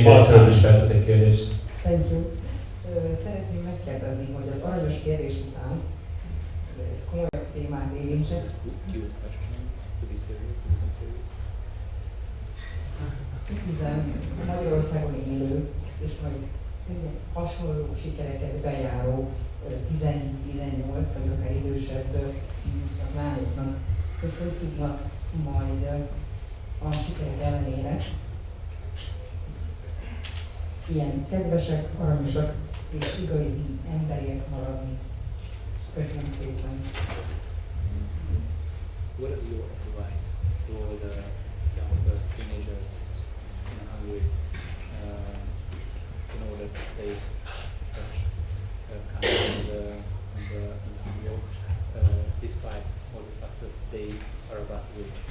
Baltán is feltesz egy kérdést. Thank you. Szeretném megkérdezni, hogy az aranyos kérdés után egy komolyabb témát érintsek. Hiszen Magyarországon élő és majd hasonló sikereket bejáró 17-18 vagy akár idősebb lányoknak, hogy tudnak majd a sikerek ellenére ilyen kedvesek, aranyosak és igazi emberiek maradni. Köszönöm szépen! What is your advice to all the youngsters, teenagers in Hungary in order to stay such kind of humble despite all the success they are about to reach?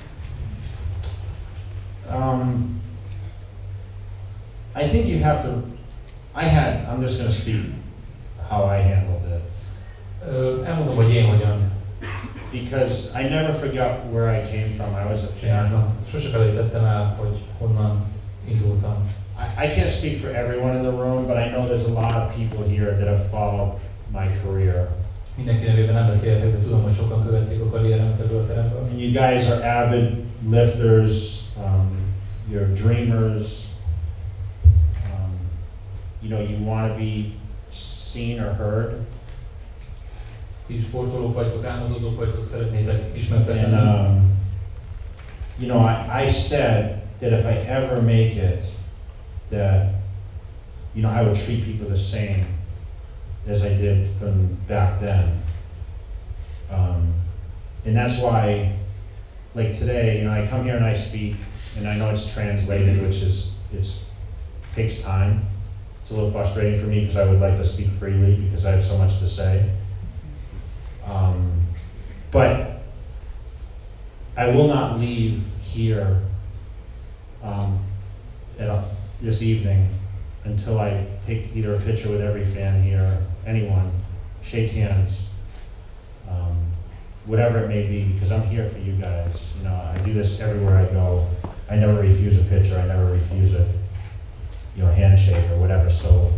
I think you have to, I'm just going to speak how I handled it. Elmondom, hogy én hogyan. Because I never forgot where I came from. I was a csináltam. Sose felejtettem el, hogy honnan indultam. I can't speak for everyone in the room, but I know there's a lot of people here that have followed my career. Mindenki nevében nem beszéltek, de tudom, hogy sokan követték a karrieremet ebből a teremből. And you guys are avid lifters, you're dreamers. You know, you want to be seen or heard. Ti sportolók vagytok, álmodozók vagytok, szeretnétek ismertetni. And you know, I said that if I ever make it, that you know, I would treat people the same as I did from back then. And that's why, like today, you know, I come here and I speak, and I know it's translated, which is takes time. It's a little frustrating for me because I would like to speak freely because I have so much to say. But I will not leave here this evening until I take either a picture with every fan here, anyone, shake hands, whatever it may be, because I'm here for you guys. You know, I do this everywhere I go. I never refuse a picture. I never refuse a handshake or whatever. So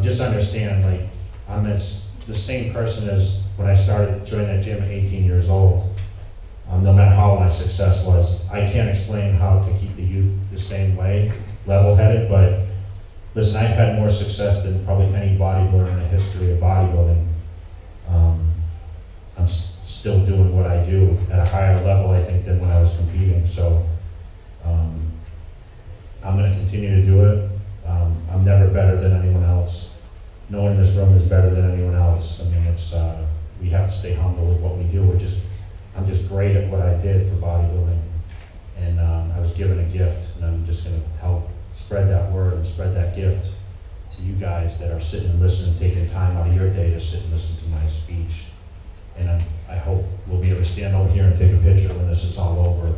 just understand, like, I'm the same person as when I started joining that gym at 18 years old. No matter how my success was, I can't explain how to keep the youth the same way, level-headed, but listen, I've had more success than probably any bodybuilder in the history of bodybuilding. I'm still doing what I do at a higher level, I think, than when I was competing. So I'm going to continue to do it. I'm never better than anyone else. No one in this room is better than anyone else. I mean, it's we have to stay humble with what we do. I'm just great at what I did for bodybuilding, and I was given a gift, and I'm just going to help spread that word and spread that gift to you guys that are sitting and listening, taking time out of your day to sit and listen to my speech. And I hope we'll be able to stand over here and take a picture when this is all over,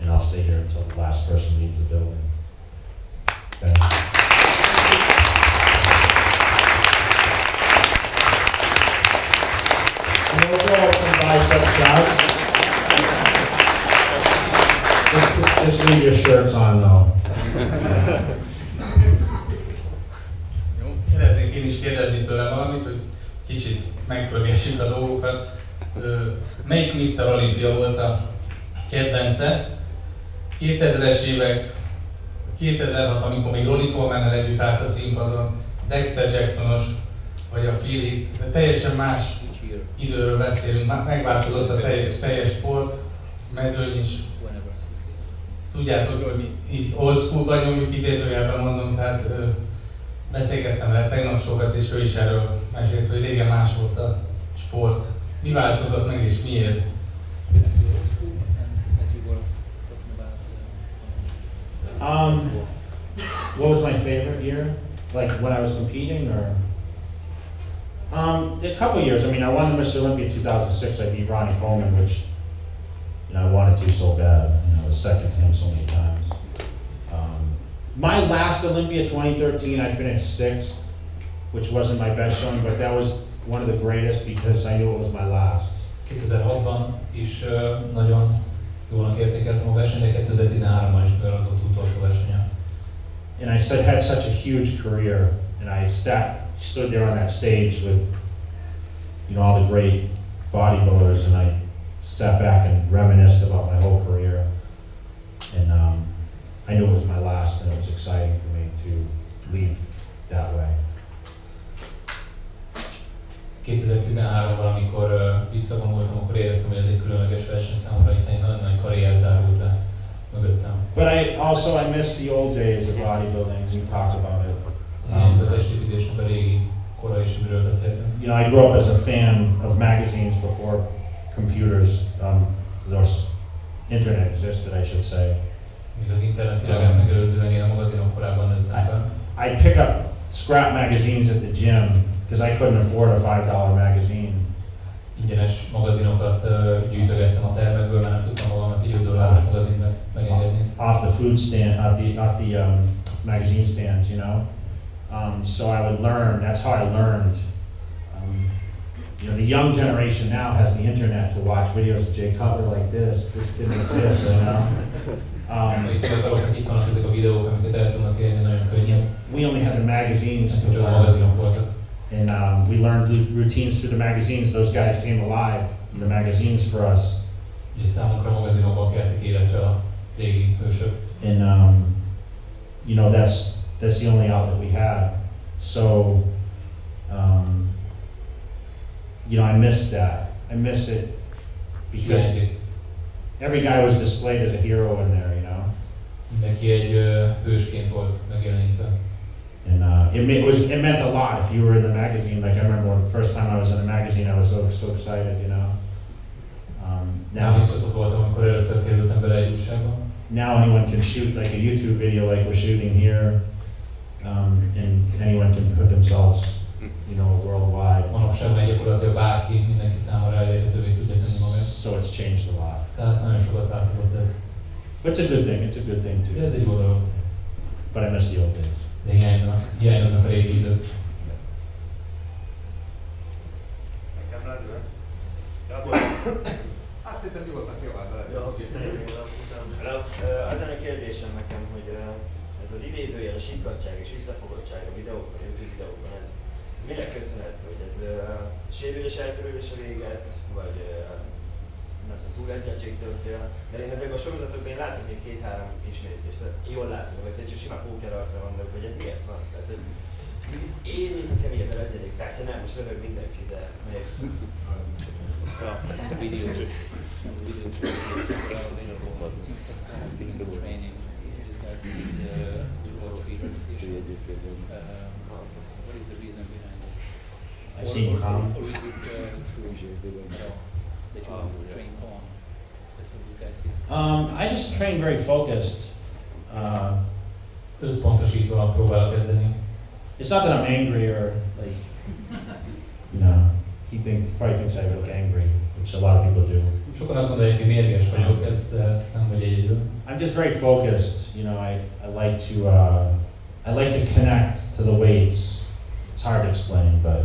and I'll stay here until the last person leaves the building. Okay. And we'll throw up some bicep shots. Just leave your shirts on though. Jó, szeretnék én is kérdezni tőle valamit, hogy kicsit megpörgessük a dolgokat. Melyik Mr. Olympia volt a kedvence? 2000-es évek, 2006, amikor még Ronnie Coleman-nel együtt állt a színpadon, Dexter Jacksonos, vagy a Philip, de teljesen más időről beszélünk, megváltozott a teljes sport, mezőny is. Tudjátok, hogy így old school-ban nyomjuk, idézőjelben mondom, tehát beszélgettem vele tegnap sokat, és ő is erről mesélt, hogy régen más volt a sport. Mi változott meg és miért? What was my favorite year? Like when I was competing, or? A couple years. I mean, I won the Mr. Olympia in 2006. I beat Ronnie Coleman, which I wanted to so bad. I was second to him so many times. My last Olympia, 2013, I finished sixth, which wasn't my best showing, but that was one of the greatest because I knew it was my last. 2006-ban is nagyon jól értékeltem a versenyt, de 2013-ban is, mivel az volt utolsó versenye. and I had such a huge career, and I stood there on that stage with, you know, all the great bodybuilders, and I sat back and reminisced about my whole career. And I knew it was my last, and it was exciting for me to leave that way. 2013-ban, amikor visszavonultam, akkor éreztem, hogy ez egy különleges verseny számomra, hiszen egy nagyon nagy karrier zárult le mögöttem. But I miss the old days of bodybuilding. We talked about it. Ez a testépítésnek a régi kora is, amiről beszéltem. You know, I grew up as a fan of magazines before computers, those internet existed, I should say. Még az internet világát megelőzően én a magazinok korában nőttem fel. I'd pick up scrap magazines at the gym because I couldn't afford a $5 magazine. Ingyenes magazinokat gyűjtögettem a termekből, mert nem tudtam magamnak egy $5 magazint megengedni. Off the food stand, off the magazine stands, you know. So I would learn. That's how I learned. You know, the young generation now has the internet to watch videos of Cutler like this didn't exist, you know. Itt vannak ezek a videók, amiket el tudnak érni nagyon könnyen. We only had the magazines to learn. And we learned routines through the magazines. Those guys came alive in the magazines for us. Számunkra magazinokban keltek életre a régi hősök. And you know, that's the only outlet we had. So you know, I missed that. I missed it because every guy was displayed as a hero in there, you know. Mindenki egy hősként volt megjelenítve. And it meant a lot if you were in the magazine. Like I remember when the first time I was in a magazine, I was so excited, you know. Now anyone can shoot like a YouTube video like we're shooting here, and anyone can put themselves, you know, worldwide. So it's changed a lot. But it's a good thing. It's a good thing too. But I miss the old days. De hiányoznak a régi idők. Nekem rendben. Hát szerintem nyugodtan kiabált bele. Ja, oké, szeretném az lenne a kérdésem nekem, hogy ez az idézőjeles higgadtság és visszafogottság a videókon, a YouTube videókon, ez mire köszönhető, hogy ez sérülés elkerülése véget, vagy nem tudom, túledzettségtől fél. De én ezekben a sorozatokban én látok még 2-3 ismétlést, jól látom, vagy egy csak simán póker arca van, de hogy ez miért van? Tehát, hogy én mint a keményebb eredjedik, persze nem, most rövök mindenki, de még... Ja. Training. This guy sees repeated issues. What is the reason behind this? I've seen calm. Or is it true that you train calm? That's what this guy sees. I just train very focused. Összpontosítva próbálok edzeni. It's not that I'm angry or like, you know, probably thinks I look angry, which a lot of people do. Sokan azt mondják, hogy mérges vagyok, ez nem vagy egyedül. I'm just very focused. You know, I like to connect to the weights. It's hard to explain, but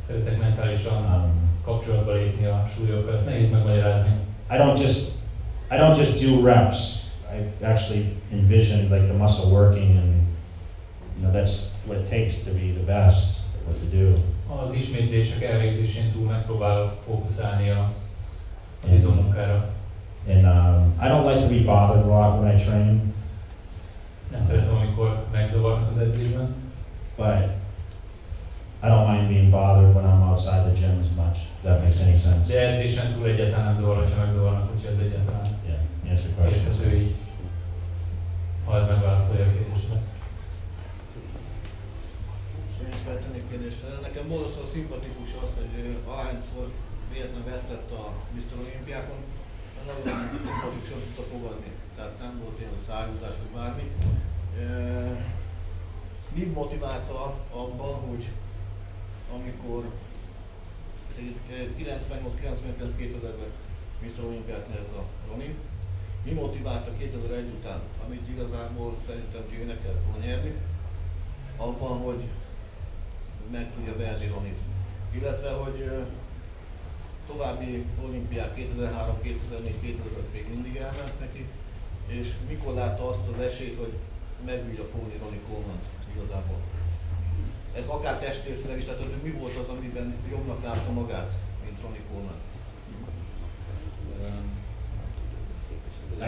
szeretek mentálisan kapcsolatba lépni a súlyokkal, ezt nehéz megmagyarázni. I don't just do reps. I actually envision like the muscle working, and you know that's what it takes to be the best at what you do. Az ismétlések elvégzésén túl megpróbálok fókuszálni az izommunkára. And I don't like to be bothered a lot when I train. Nem szeretem, amikor megzavarnak az edzésben. But I don't mind being bothered when I'm outside the gym as much. If that makes any sense. De edzésen túl egyáltalán nem zavar, hogyha megzavarnak, hogyha ez egyáltalán. Yeah, answer the question. Érthető így, ha ez megválaszolja a kérdésre. Én is feltennék kérdést. Nekem borzasztóan szimpatikus az, hogy ahányszor véletlenül vesztett a Mr. Olimpiákon, nagyon szimpatikusan tudta fogadni. Tehát nem volt ilyen szájhúzás, vagy bármi. Mi motiválta abban, hogy amikor 98-99-2000-ben Mr. Olimpiát nyert a Ronnie, mi motiválta 2001 után, amit igazából szerintem J-nek kellett volna nyerni, abban, hogy meg tudja verni Ronnie-t. Illetve, hogy további olimpiák 2003, 2004, 2005 még mindig elment neki, és mikor látta azt az esélyt, hogy megbírja fogni Ronnie Coleman igazából. Ez akár testrészileg is, tehát hogy mi volt az, amiben jobbnak látta magát, mint Ronnie Coleman?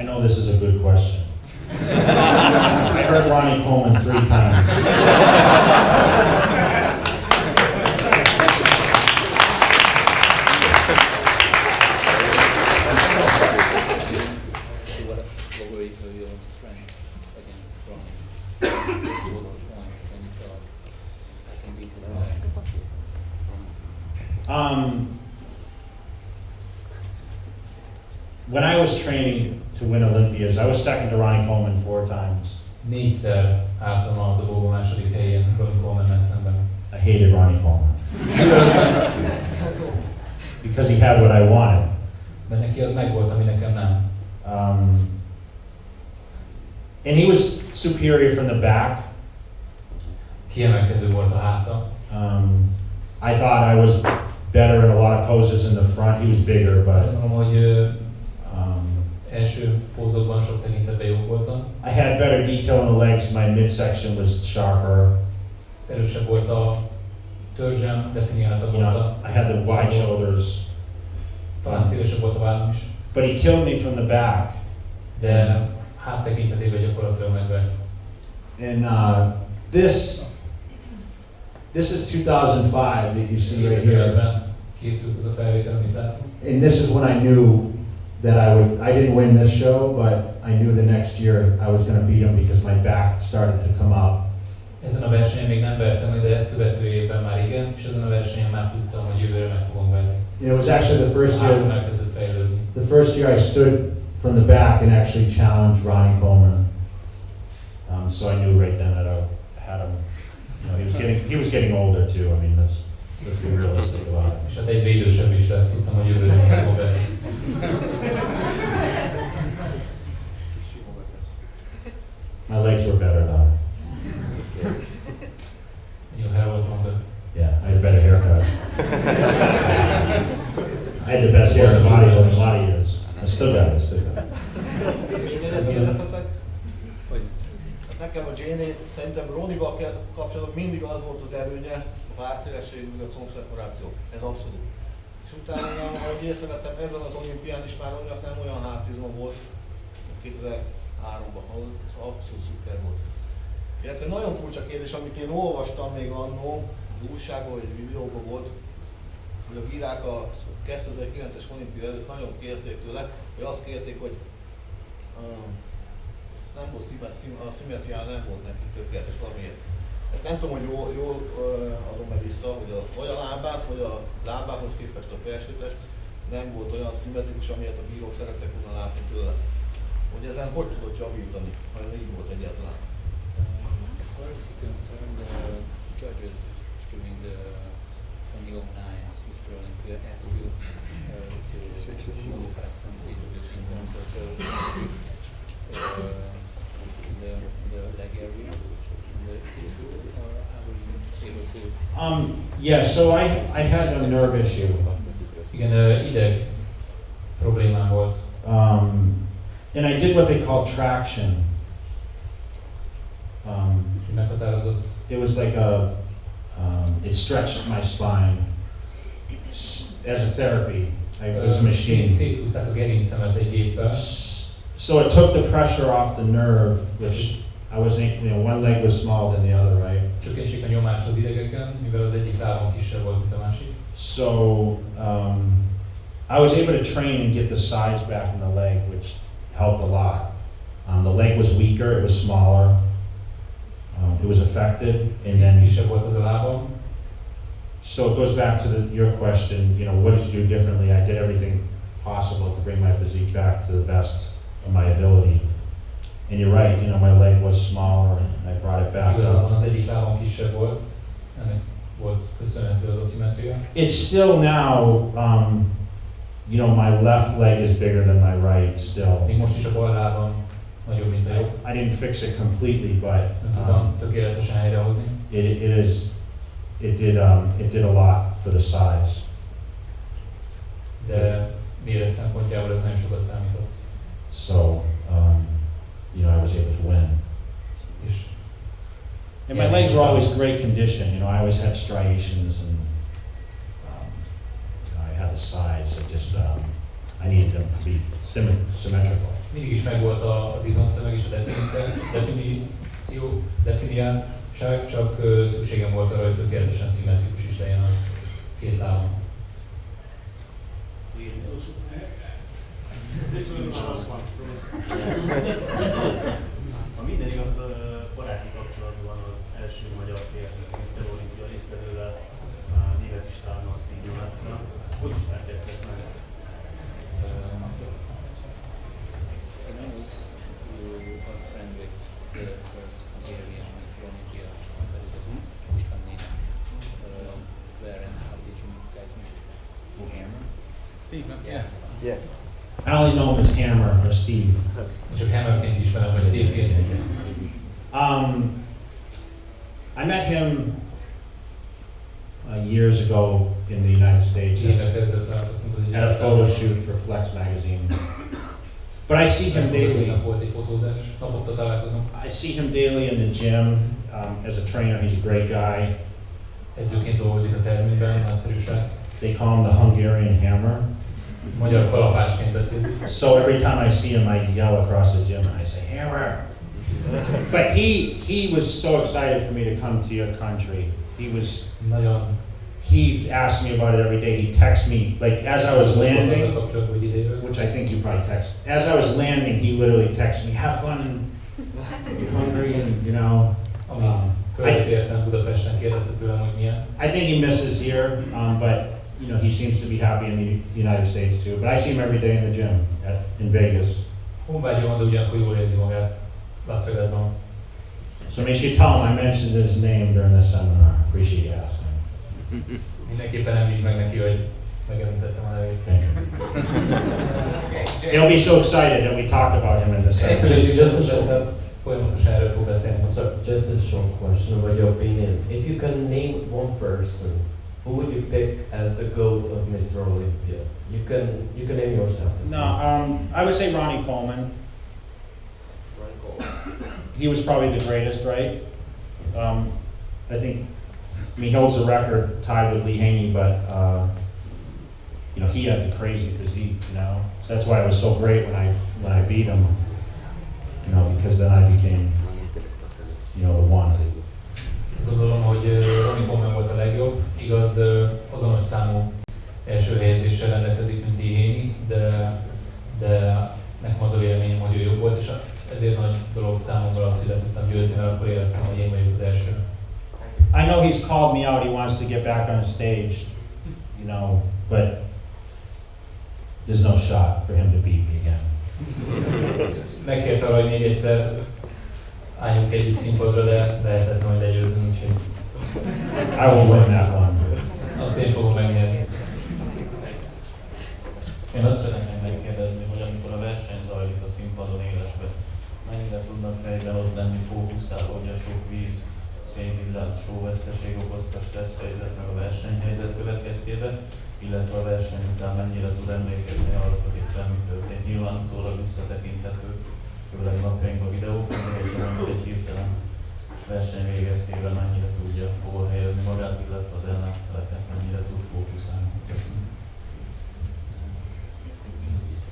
I know this is a good question. I heard Ronnie Coleman 3 times. What were your strengths against Ronnie? What was the point when you thought I can beat this guy? When I was training to win Olympias, I was second to Ronnie Coleman 4 times. 4-szer álltam a dobogó második helyén Ronnie Coleman szemben. I hated Ronnie Coleman. Because he had what I wanted. De neki az megvolt, ami nekem nem. And he was superior from the back. Kiemelkedő volt a háta. I thought I was better in a lot of poses in the front. He was bigger, but Azt mondom, hogy első pózokban sok tekintetben jó voltam. I had better detail in the legs. My midsection was sharper. Erősebb volt a törzsem, definiáltabb You volt know, a... I had the wide shoulders. Talán szélesebb volt a vállam is. But he killed me from the back. De hát tekintetében gyakorlatilag megvert. And this is 2005 that you see right here. Készült ez a felvétel, amit látunk. And this is when I knew that I didn't win this show, but I knew the next year I was going to beat him because my back started to come up. Ezen a versenyen még nem vertem, de ezt követő évben már igen, és ezen a versenyen már tudtam, hogy jövőre meg fogom verni. It was actually the first Hátul year. elkezdett fejlődni. The first year I stood from the back and actually challenged Ronnie Coleman. So I knew right then that I had him. You know, he was getting older too. I mean, let's be realistic about it. És hát egyre idősebb is lett, tudtam, hogy jövőre meg fogom verni. My legs were better though. Your hair was longer. Yeah, I had a better haircut. I had the best hair in the bodybuilding a lot of years. I still got it, Még egyet kérdeztetek? Hogy Nekem a JohnG szerintem Ronnie-val kapcsolatban mindig az volt az előnye, a vászélesség, meg a combszeparáció. Ez abszolút. És utána, ahogy észrevettem, ezen az olimpián is már nem olyan hátizma volt, 2003-ban, szóval abszolút szuper volt. Illetve nagyon furcsa kérdés, amit én olvastam még annó, az újságban vagy videóban volt, hogy a bírák a 2009-es olimpia előtt nagyon kérték tőle, hogy azt kérték, hogy nem volt a szimmetrián nem volt neki tökéletes valamiért. Ezt nem tudom, hogy jól adom-e vissza, hogy vagy a lábát, vagy a lábához képest a felsőtest nem volt olyan szimmetrikus, amilyet a bírók szerettek volna látni tőle. Hogy ezen hogy tudod javítani, ha ez így volt egyáltalán? as far as you're concerned, the judges during the 2009 Mr. Olympia asked you to modify some changes in terms of the leg area and the tissue, or how were you able to? Yeah, so I had a nerve issue. Igen, ideg problémám volt. And I did what they call traction. Meghatározott. It was like it stretched my spine as a therapy. It was a machine. Széthúzták a gerincemet egy géppel. So it took the pressure off the nerve, which I wasn't, one leg was smaller than the other, right? Csökkentsék a nyomást az idegeken, mivel az egyik lábam kisebb volt, mint a másik. So I was able to train and get the size back in the leg, which helped a lot. The leg was weaker, it was smaller, it was affected, and then Kisebb volt az a lábam. so it goes back to your question, what did you do differently? I did everything possible to bring my physique back to the best of my ability. And you're right, my leg was smaller, and I brought it back Igazából up. az egyik lábam kisebb volt, ennek volt köszönhető az aszimetria. It's still now, my left leg is bigger than my right still. Még most is a bal lábam nagyobb, mint a jobb. I didn't fix it completely, but Nem tudtam tökéletesen helyrehozni. it did a lot for the size. De méret szempontjából ez nagyon sokat számított. So, I was able to win. And my legs were always great condition, you know, I always had striations and you know, I had the sides, it just, I needed them to be symmetrical. Mindig is megvolt az izomtömeg és a definiáltság, csak szükségem volt arra, hogy tökéletesen szimmetrikus is legyen a két lábam. Ha minden igaz, baráti kapcsolatban van az első magyar férfi Mr. Olympia résztvevővel, névet is találna azt így látna. Hogy ismerkedtek meg? He knows you are friend with the first Hungarian Mr. Olympia competitor, István néven. Where and how did you guys meet? Hammer? Steve, Yeah. Yeah. I only know him as Hammer or Steve. Csak Hammerként ismerem, vagy Steve-ként. I met him years ago in the United States at a photo shoot for Flex magazine. But I see him daily. I see him daily in the gym as a trainer. He's a great guy. They call him the Hungarian Hammer. So every time I see him, I yell across the gym and I say, Hammer! But he was so excited for me to come to your country. He asked me about it every day. He texts me, like as I was landing, which I think you probably text. As I was landing, he literally texted me, have fun in Hungary, and you know. I think he misses here, but you know, he seems to be happy in the United States too. But I see him every day in the gym in Vegas. So make sure you tell him I mentioned his name during this seminar. Appreciate you asking. Mindenképpen említsd meg neki, hogy megemlítettem a nevét. He'll be so excited that we talked about him in this seminar. Just a short question about your opinion. If you can name one person, who would you pick as the GOAT of Mr. Olympia? You can name yourself. No, I would say Ronnie Coleman. Ronnie Coleman. He was probably the greatest, right? I think, I mean, he holds the record tied with Lee Haney, but you know, he had the crazy physique, you know. So that's why it was so great when I beat him, you know, because then I became, you know, the one. Gondolom, hogy Ronnie Coleman volt a legjobb, igaz, azonos számú első helyezéssel rendelkezik, mint Lee Haney, de nekem az a véleményem, hogy ő jobb volt, és ezért nagy dolog számomra az, hogy le tudtam győzni, mert akkor éreztem, hogy én vagyok az első. I know he's called me out, he wants to get back on stage, you know, but there's no shot for him to beat me again. Megkért arra, hogy még egyszer álljunk együtt színpadra, de lehetetlen, hogy legyőzni, úgyhogy I will win that one. azt én fogom megnyerni. Én azt szeretném megkérdezni, hogy amikor a verseny zajlik a színpadon élesben, mennyire tudnak fejben ott lenni fókuszálva, hogy a sok víz, szénhidrát, sóveszteség okozta stressz helyzet meg a versenyhelyzet következtében, illetve a verseny után mennyire tud emlékezni arra, hogy éppen mi történt. Nyilván utólag visszatekinthető, főleg napjainkban videókon, de mondjuk egy hirtelen verseny végeztével mennyire tudja hol helyezni magát, illetve az ellenfeleket mennyire tud fókuszálni. Köszönöm.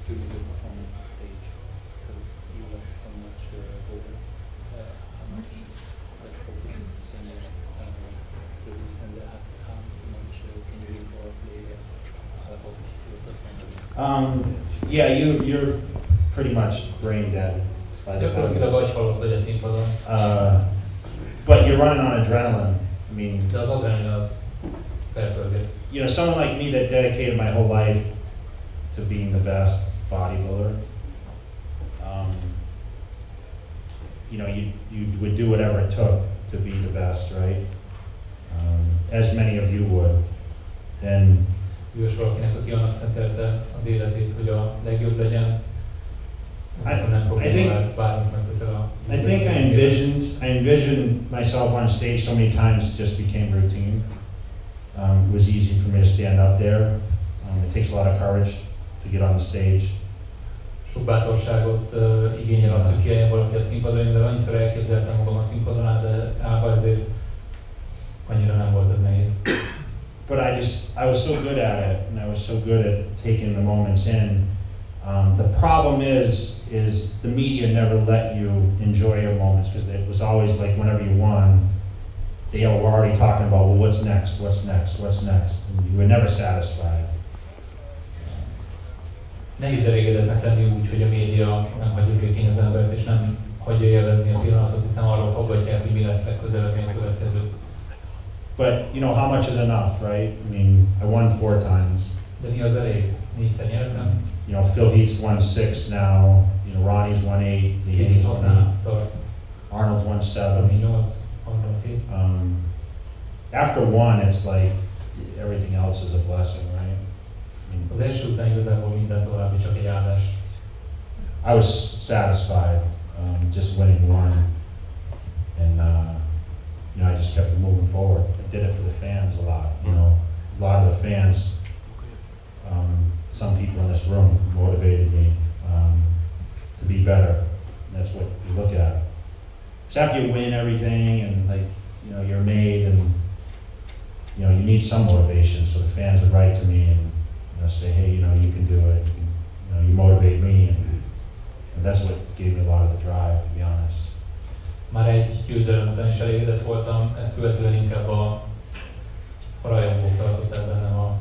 Really good performance on stage because you was so much over. How much was focus in produce and how much can you improve your performance? Yeah, you're pretty much brain dead by the Gyakorlatilag time. agyhalott vagy a színpadon. But you're running on adrenaline. I mean, De az adrenalin az felpörget. you know, someone like me that dedicated my whole life to being the best bodybuilder, you know, you would do whatever it took to be the best, right? As many of you would. And Bűvös valakinek, aki annak szentelte az életét, hogy a legjobb legyen. Nem problémál, bármit megteszel a... I think I envisioned myself on stage so many times it just became routine. It was easy for me to stand up there. It takes a lot of courage to get on the stage. sok bátorságot igényel az, hogy kiálljon valaki a színpadon, mivel annyiszor elképzeltem magam a színpadon, állva ezért annyira nem volt ez nehéz. But I was so good at it, and I was so good at taking the moments in. The problem is the media never let you enjoy your moments, because it was always like whenever you won, they were already talking about, well, what's next, and you were never satisfied. Nehéz elégedetnek lenni úgy, hogy a média nem hagyja békén az embert, és nem hagyja élvezni a pillanatot, hiszen arról foglalják, hogy mi lesz legközelebb, mi a következő. But you know, how much is enough, right? I mean, I won 4 times. De mi az elég? 4-szer nyertem. You know, Phil Heath's won 6 now. You know, Ronnie's won 8. The Yankees won 8. Arnold's won 7. After 1, it's like everything else is a blessing, right? Az első után igazából minden további csak egy áldás. I was satisfied just winning 1, and you know, I just kept moving forward. I did it for the fans a lot. You know, a lot of the fans, some people in this room motivated me to be better. That's what you look at. Because after you win everything, and like, you know, you're made, and you know, you need some motivation. So the fans would write to me and, you know, say, hey, you know, you can do it. You know, you motivate me, and that's what gave me a lot of the drive, to be honest. Már egy győzelem után is elégedett voltam, ezt követően inkább a rajongók tartották bennem a...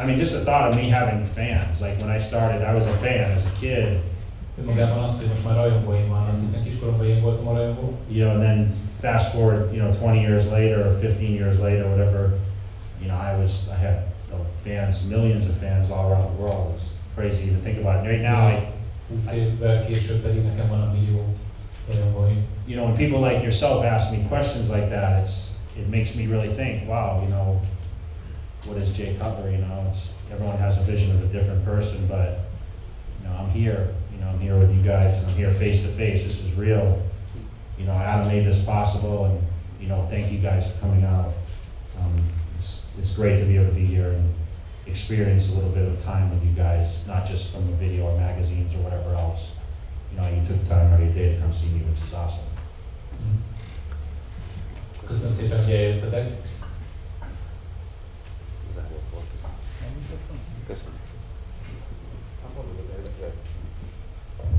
I mean, just the thought of me having fans. Like when I started, I was a fan as a kid. Magában az, hogy most már rajongóim vannak, hiszen kiskoromban én voltam a rajongó. You know, and then fast forward, you know, 20 years later or 15 years later, whatever, you know, I had fans, millions of fans all around the world. It's crazy to think about it. Right now, 20 évvel később pedig nekem van a millió rajongóim. You know, when people like yourself ask me questions like that, it makes me really think, wow, you know, what is Jay Cutler? You know, everyone has a vision of a different person, but you know, I'm here. You know, I'm here with you guys, and I'm here face to face. This is real. You know, Adam made this possible, and you know, thank you guys for coming out. It's great to be able to be here and experience a little bit of time with you guys, not just from the video or magazines or whatever else. You know, you took time every day to come see me, which is awesome. Köszönöm szépen, hogy eljöttetek. Köszönöm.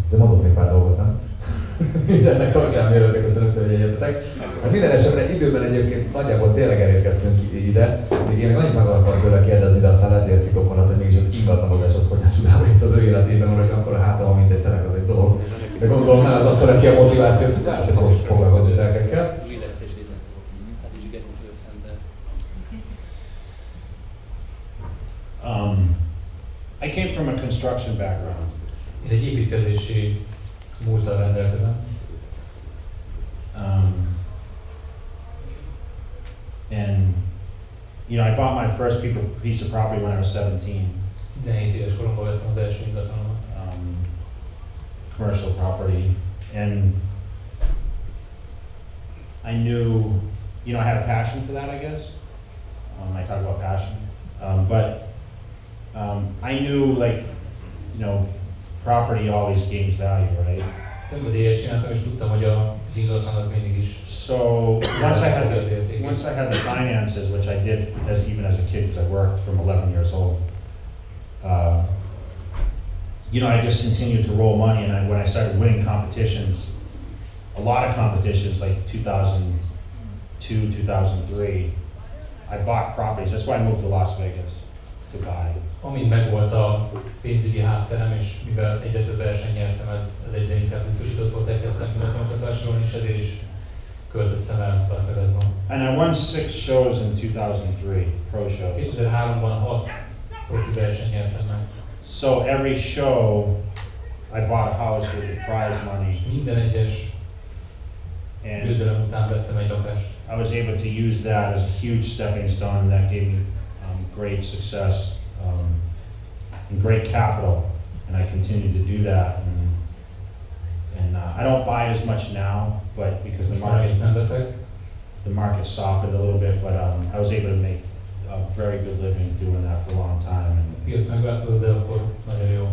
Ezzel mondok még pár dolgot, nem? Mindennek kapcsán mielőtt köszönöm szépen, hogy eljöttetek. Hát minden esetre időben egyébként nagyjából tényleg elérkeztünk ide. Még én még annyit meg akartam tőle kérdezni, de aztán lehet, hogy ezt titokon, hogy mégis az ingatlanozás az hogyan csodálva itt az ő életében, hogy akkor a hátra van, mint egy telek, az egy dolog. De gondolom, már az akkor ki a motivációt, hogy most foglalkozni telkekkel. I came from a construction background. Én egy építkezési múlttal rendelkezem. And you know, I bought my first piece of property when I was 17. 17 éves koromban vettem az első ingatlanomat. Commercial property, and I knew, you know, I had a passion for that, I guess. I talk about passion, but I knew, like, you know, property always gains value, right? Szenvedélyet csináltam, és tudtam, hogy az ingatlan az mindig is. So once I had the finances, which I did even as a kid, because I worked from 11 years old. You know, I just continued to roll money, and when I started winning competitions, a lot of competitions, like 2002, 2003, I bought properties. That's why I moved to Las Vegas to buy. Amint megvolt a pénzügyi hátterem, és mivel egyre több versenyt nyertem, ez egyre inkább biztosított volt, elkezdtem ingatlanokat vásárolni, és ezért is költöztem el Las Vegasba. And I won 6 shows in 2003, pro shows. 2003-ban 6 profi versenyt nyertem meg. So every show, I bought a house with the prize money. Minden egyes győzelem után vettem egy lakást. I was able to use that as a huge stepping stone that gave me great success and great capital, and I continue to do that. And I don't buy as much now, but because the market softened a little bit, but I was able to make a very good living doing that for a long time. And piac megváltozott, de akkor nagyon jó.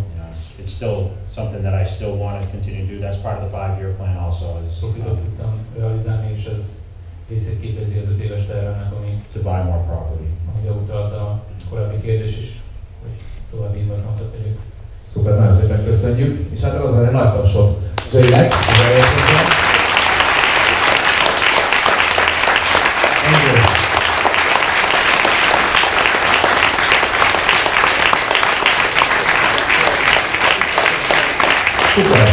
it's still something that I still want to continue to do. That's part of the 5-year plan also. Is Profitot tudtam realizálni, és ez részét képezi az 5 éves tervemnek, ami to buy more property. ahogy utalt a korábbi kérdés is, hogy további ingatlanokat tegyük. Szuper, nagyon szépen köszönjük. És hát azon egy nagy tapsot JohnG-nek. Szuper!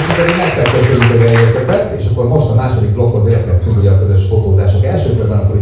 És pedig nektek köszönjük, hogy eljöttetek, és akkor most a második blokkhoz érkeztünk ugye a közös fotózások első körben, akkor